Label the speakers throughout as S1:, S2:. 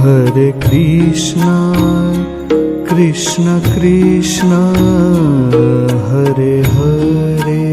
S1: Hare Krishna, Krishna Krishna, Hare Hare.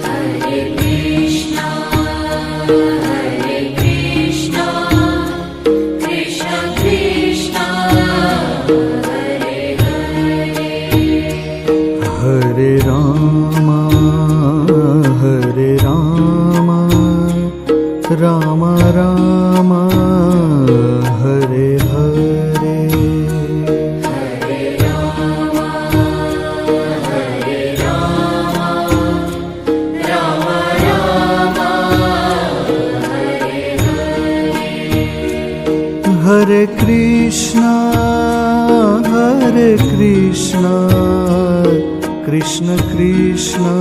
S2: Hare Krishna, Krishna Krishna, Hare Hare.
S1: Hare Rama, Rama Rama, Hare Hare.
S2: Hare Rama, Rama Rama, Hare Hare.
S1: Hare Krishna, Krishna Krishna,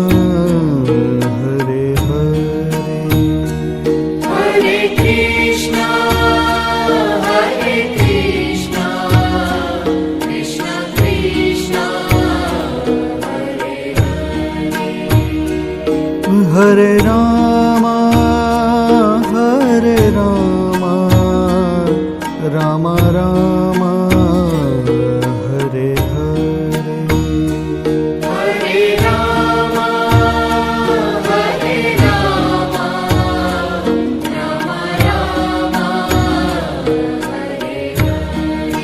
S1: Hare Hare.
S2: Hare Krishna, Krishna Krishna, Hare Hare.
S1: Hare Rama, Rama Rama, Hare Hare.
S2: Hare Rama, Rama Rama, Hare Hare.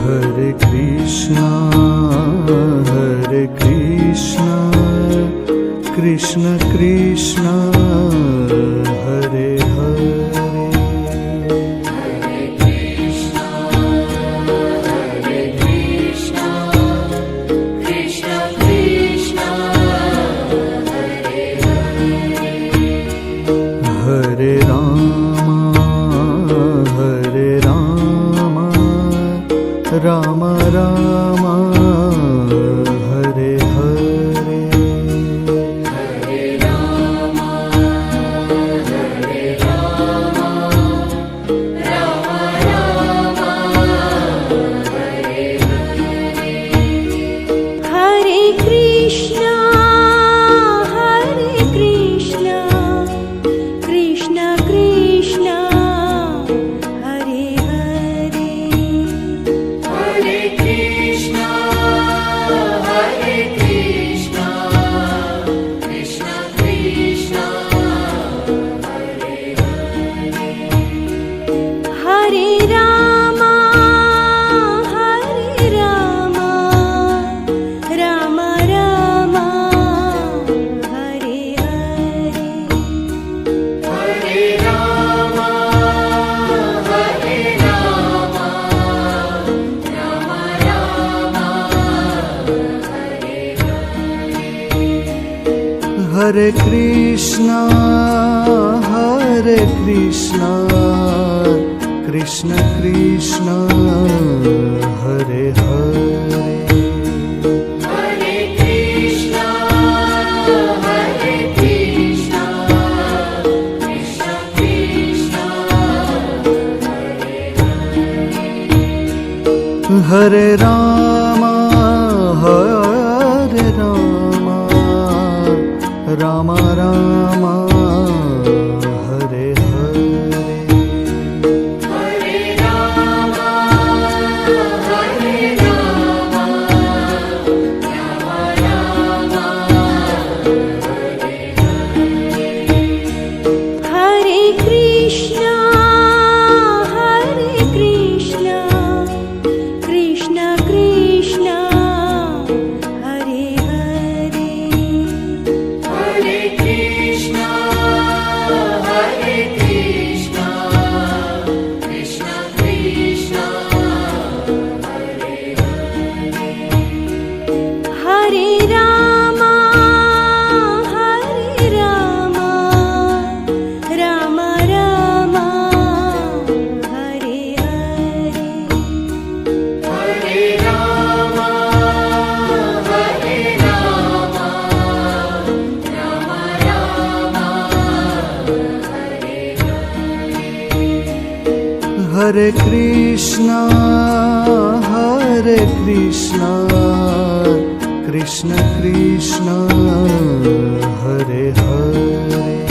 S1: Hare Krishna, Krishna Krishna, Hare Hare.
S2: Hare Krishna, Krishna Krishna, Hare Hare.
S1: Hare Rama, Rama Rama, Hare Hare.
S2: Hare Rama, Rama Rama, Hare Hare.
S3: Hare Krishna, Krishna Krishna, Hare Hare.
S2: Hare Krishna, Krishna Krishna, Hare Hare.
S3: Hare Rama, Rama Rama, Hare Hare.
S2: Hare Rama, Rama Rama, Hare Hare.
S1: Hare Krishna, Krishna Krishna, Hare Hare.
S2: Hare Krishna, Krishna Krishna, Hare Hare.
S1: Hare Rama, Rama Rama, Hare Hare.
S2: Hare Rama, Rama Rama, Hare Hare.
S3: Hare Krishna, Krishna Krishna, Hare Hare.
S2: Hare Krishna, Krishna Krishna, Hare Hare.
S3: Hare Rama, Rama Rama, Hare Hare.
S2: Hare Rama, Rama Rama, Hare Hare.
S1: Hare Krishna, Krishna Krishna, Hare Hare.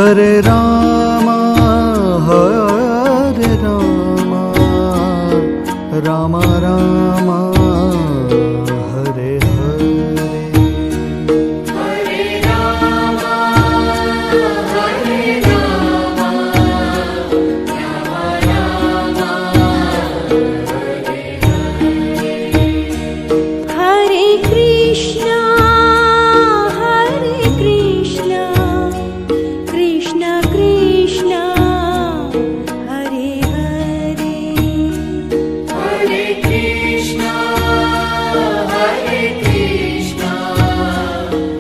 S1: Hare Rama, Hare Rama, Rama Rama, Hare Hare.
S2: Hare Rama, Hare Rama, Rama Rama, Hare Hare.
S3: Hare Krishna, Hare Krishna, Krishna Krishna, Hare Hare.
S2: Hare Krishna, Hare Krishna,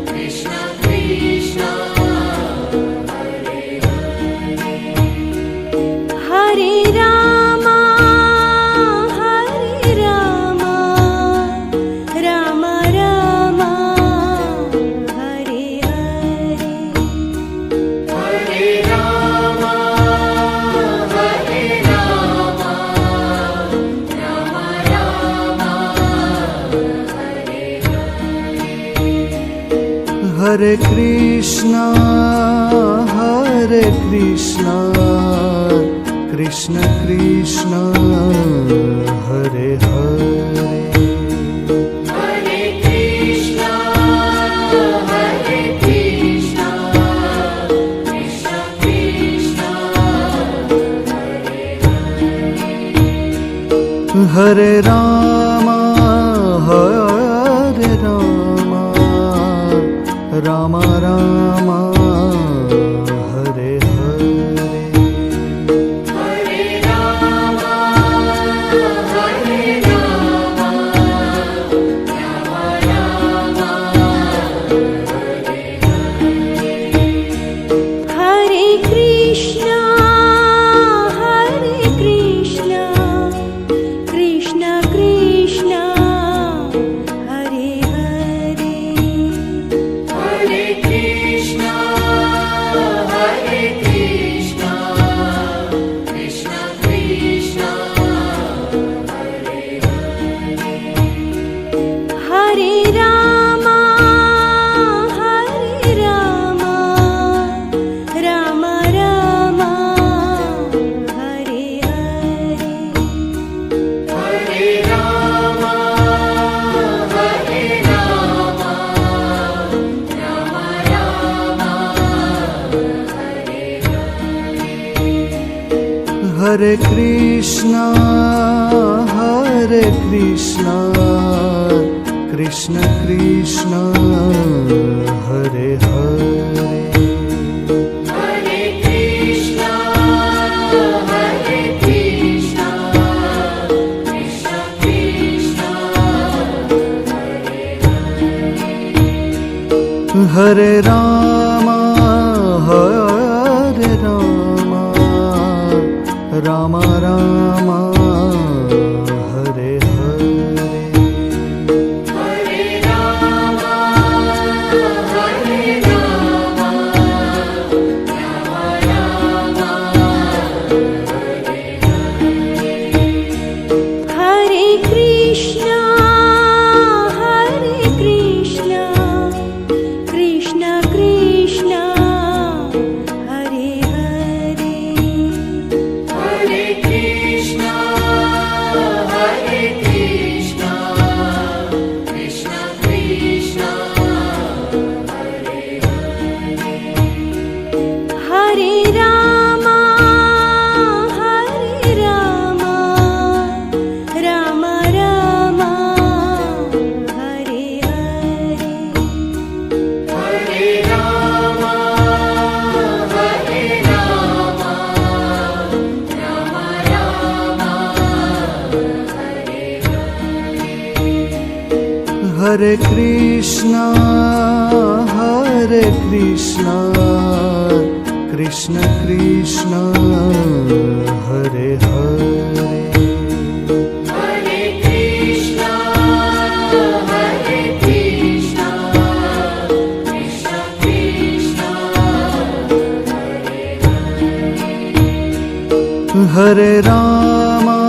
S2: Krishna Krishna, Hare Hare.
S3: Hare Rama, Hare Rama, Rama Rama, Hare Hare.
S2: Hare Rama, Hare Rama, Rama Rama, Hare Hare.
S1: Hare Krishna, Hare Krishna, Krishna Krishna, Hare Hare.
S2: Hare Krishna, Hare Krishna, Krishna Krishna, Hare Hare.
S1: Hare Rama, Hare Rama, Rama Rama, Hare Hare.
S2: Hare Rama, Hare Rama, Rama Rama, Hare Hare.
S3: Hare Krishna, Hare Krishna, Krishna Krishna, Hare Hare.
S2: Hare Krishna, Hare Krishna, Krishna Krishna, Hare Hare.
S3: Hare Rama, Hare Rama, Rama Rama, Hare Hare.
S2: Hare Rama, Hare Rama, Rama Rama, Hare Hare.
S1: Hare Krishna, Hare Krishna, Krishna Krishna, Hare Hare.
S2: Hare Krishna, Hare Krishna, Krishna Krishna, Hare Hare.
S1: Hare Rama, Hare Rama, Rama Rama, Hare Hare.
S2: Hare Rama, Hare Rama, Rama Rama, Hare Hare.
S3: Hare Krishna, Hare Krishna, Krishna Krishna, Hare Hare.
S2: Hare Krishna, Hare Krishna, Krishna Krishna, Hare Hare.
S3: Hare Rama, Hare Rama, Rama Rama, Hare Hare.
S2: Hare Rama, Hare Rama, Rama Rama, Hare Hare.
S1: Hare Krishna, Hare Krishna, Krishna Krishna, Hare Hare.
S2: Hare Krishna, Hare Krishna, Krishna Krishna, Hare Hare.
S1: Hare Rama,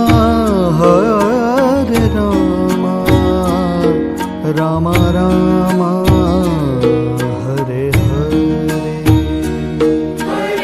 S1: Hare Rama, Rama Rama, Hare Hare.
S2: Hare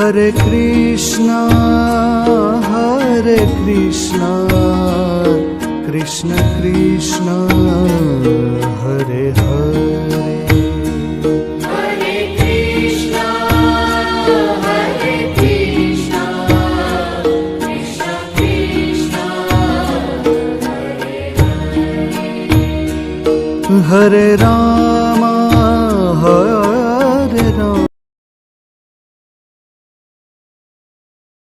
S1: Hare Krishna, Hare Krishna, Krishna Krishna, Hare Hare.
S2: Hare Krishna, Hare Krishna, Krishna Krishna, Hare Hare.
S1: Hare Ram,